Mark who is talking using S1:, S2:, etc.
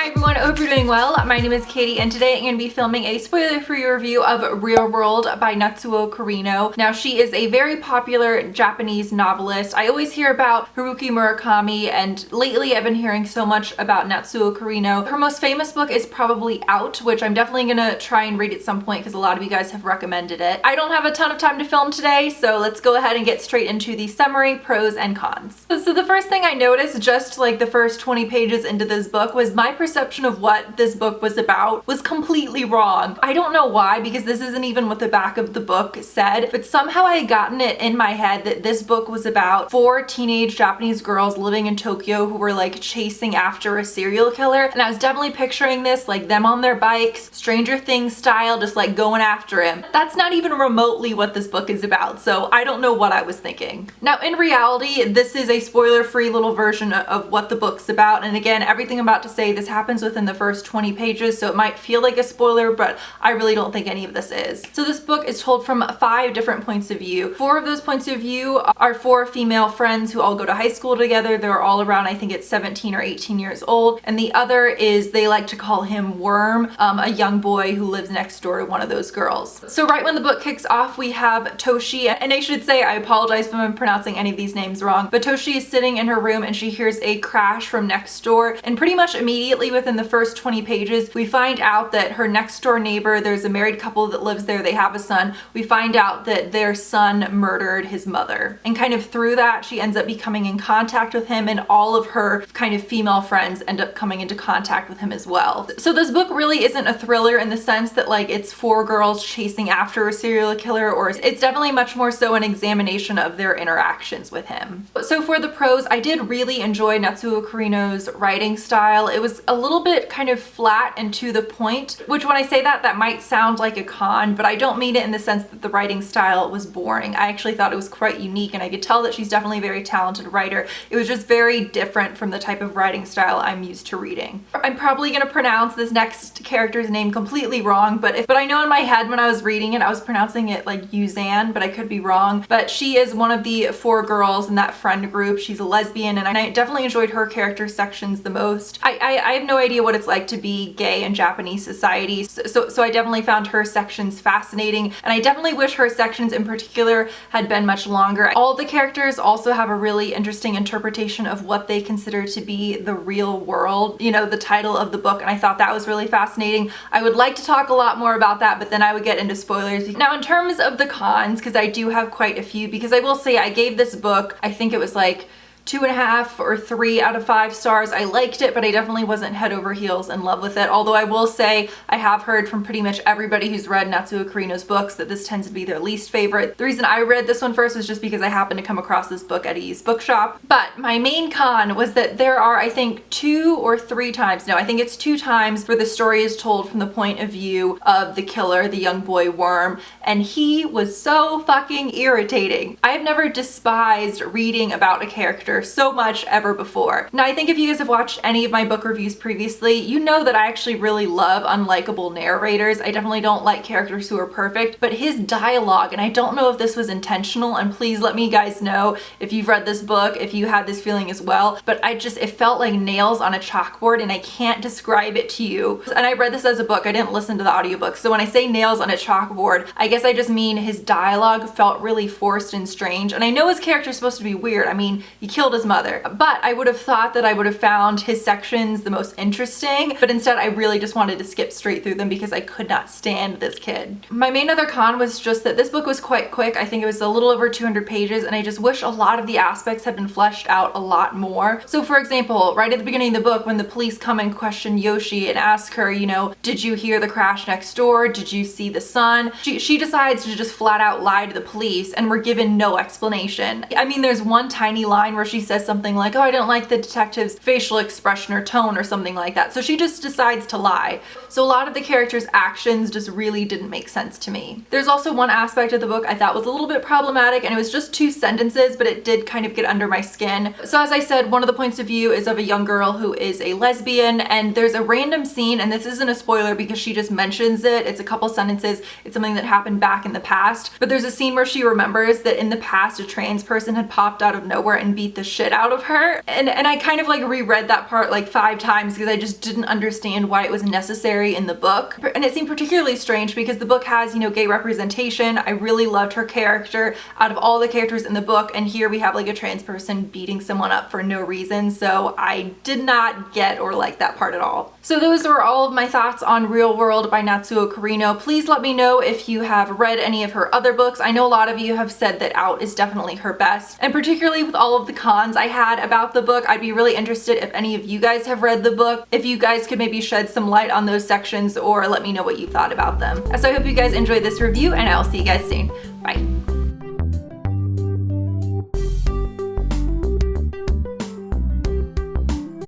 S1: Hi everyone, I hope you're doing well. My name is Katie and today I'm going to be filming a spoiler-free review of Real World by Natsuo Kirino. Now she is a very popular Japanese novelist. I always hear about Haruki Murakami and lately I've been hearing so much about Natsuo Kirino. Her most famous book is probably Out, which I'm definitely going to try and read at some point because a lot of you guys have recommended it. I don't have a ton of time to film today, so let's go ahead and get straight into the summary, pros, and cons. So the first thing I noticed just like the first 20 pages into this book was my perception of what this book was about was completely wrong. I don't know why, because this isn't even what the back of the book said, but somehow I had gotten it in my head that this book was about 4 teenage Japanese girls living in Tokyo who were like chasing after a serial killer, and I was definitely picturing this like them on their bikes, Stranger Things style, just like going after him. That's not even remotely what this book is about, so I don't know what I was thinking. Now in reality, this is a spoiler-free little version of what the book's about, and again, everything I'm about to say, this happens within the first 20 pages, so it might feel like a spoiler, but I really don't think any of this is. So this book is told from 5 different points of view. 4 of those points of view are 4 female friends who all go to high school together. They're all around, I think it's 17 or 18 years old, and the other is, they like to call him Worm, a young boy who lives next door to one of those girls. So right when the book kicks off, we have Toshi, and I should say, I apologize if I'm pronouncing any of these names wrong, but Toshi is sitting in her room and she hears a crash from next door, and pretty much immediately within the first 20 pages, we find out that her next door neighbor, there's a married couple that lives there, they have a son. We find out that their son murdered his mother. And kind of through that, she ends up becoming in contact with him, and all of her kind of female friends end up coming into contact with him as well. So this book really isn't a thriller in the sense that like it's 4 girls chasing after a serial killer, or it's definitely much more so an examination of their interactions with him. So for the pros, I did really enjoy Natsuo Kirino's writing style. It was a little bit kind of flat and to the point, which when I say that, that might sound like a con, but I don't mean it in the sense that the writing style was boring. I actually thought it was quite unique, and I could tell that she's definitely a very talented writer. It was just very different from the type of writing style I'm used to reading. I'm probably gonna pronounce this next character's name completely wrong, but I know in my head when I was reading it, I was pronouncing it like Yuzan, but I could be wrong. But she is one of the 4 girls in that friend group. She's a lesbian, and I definitely enjoyed her character sections the most. I have no idea what it's like to be gay in Japanese society, so I definitely found her sections fascinating, and I definitely wish her sections in particular had been much longer. All the characters also have a really interesting interpretation of what they consider to be the real world, you know, the title of the book, and I thought that was really fascinating. I would like to talk a lot more about that, but then I would get into spoilers. Now in terms of the cons, because I do have quite a few, because I will say I gave this book, I think it was like 2.5 or 3 out of 5 stars. I liked it, but I definitely wasn't head over heels in love with it. Although I will say I have heard from pretty much everybody who's read Natsuo Kirino's books that this tends to be their least favorite. The reason I read this one first was just because I happened to come across this book at a used bookshop. But my main con was that there are, I think, 2 or 3 times, no, I think it's 2 times where the story is told from the point of view of the killer, the young boy Worm, and he was so fucking irritating. I have never despised reading about a character so much ever before. Now I think if you guys have watched any of my book reviews previously, you know that I actually really love unlikable narrators. I definitely don't like characters who are perfect, but his dialogue, and I don't know if this was intentional, and please let me guys know if you've read this book, if you had this feeling as well, but it felt like nails on a chalkboard, and I can't describe it to you. And I read this as a book, I didn't listen to the audiobook, so when I say nails on a chalkboard, I guess I just mean his dialogue felt really forced and strange, and I know his character's supposed to be weird. I mean, he killed his mother, but I would have thought that I would have found his sections the most interesting, but instead I really just wanted to skip straight through them because I could not stand this kid. My main other con was just that this book was quite quick. I think it was a little over 200 pages, and I just wish a lot of the aspects had been fleshed out a lot more. So for example, right at the beginning of the book, when the police come and question Yoshi and ask her, you know, did you hear the crash next door? Did you see the son? She decides to just flat out lie to the police, and we're given no explanation. I mean, there's one tiny line where she says something like, oh, I don't like the detective's facial expression or tone or something like that. So she just decides to lie. So a lot of the characters' actions just really didn't make sense to me. There's also one aspect of the book I thought was a little bit problematic, and it was just 2 sentences, but it did kind of get under my skin. So as I said, one of the points of view is of a young girl who is a lesbian, and there's a random scene, and this isn't a spoiler because she just mentions it. It's a couple sentences. It's something that happened back in the past, but there's a scene where she remembers that in the past a trans person had popped out of nowhere and beat the the shit out of her. And I kind of like reread that part like 5 times because I just didn't understand why it was necessary in the book. And it seemed particularly strange because the book has, you know, gay representation. I really loved her character out of all the characters in the book, and here we have like a trans person beating someone up for no reason, so I did not get or like that part at all. So those were all of my thoughts on Real World by Natsuo Kirino. Please let me know if you have read any of her other books. I know a lot of you have said that Out is definitely her best, and particularly with all of the cons I had about the book, I'd be really interested if any of you guys have read the book, if you guys could maybe shed some light on those sections or let me know what you thought about them. So I hope you guys enjoyed this review, and I'll see you guys soon. Bye.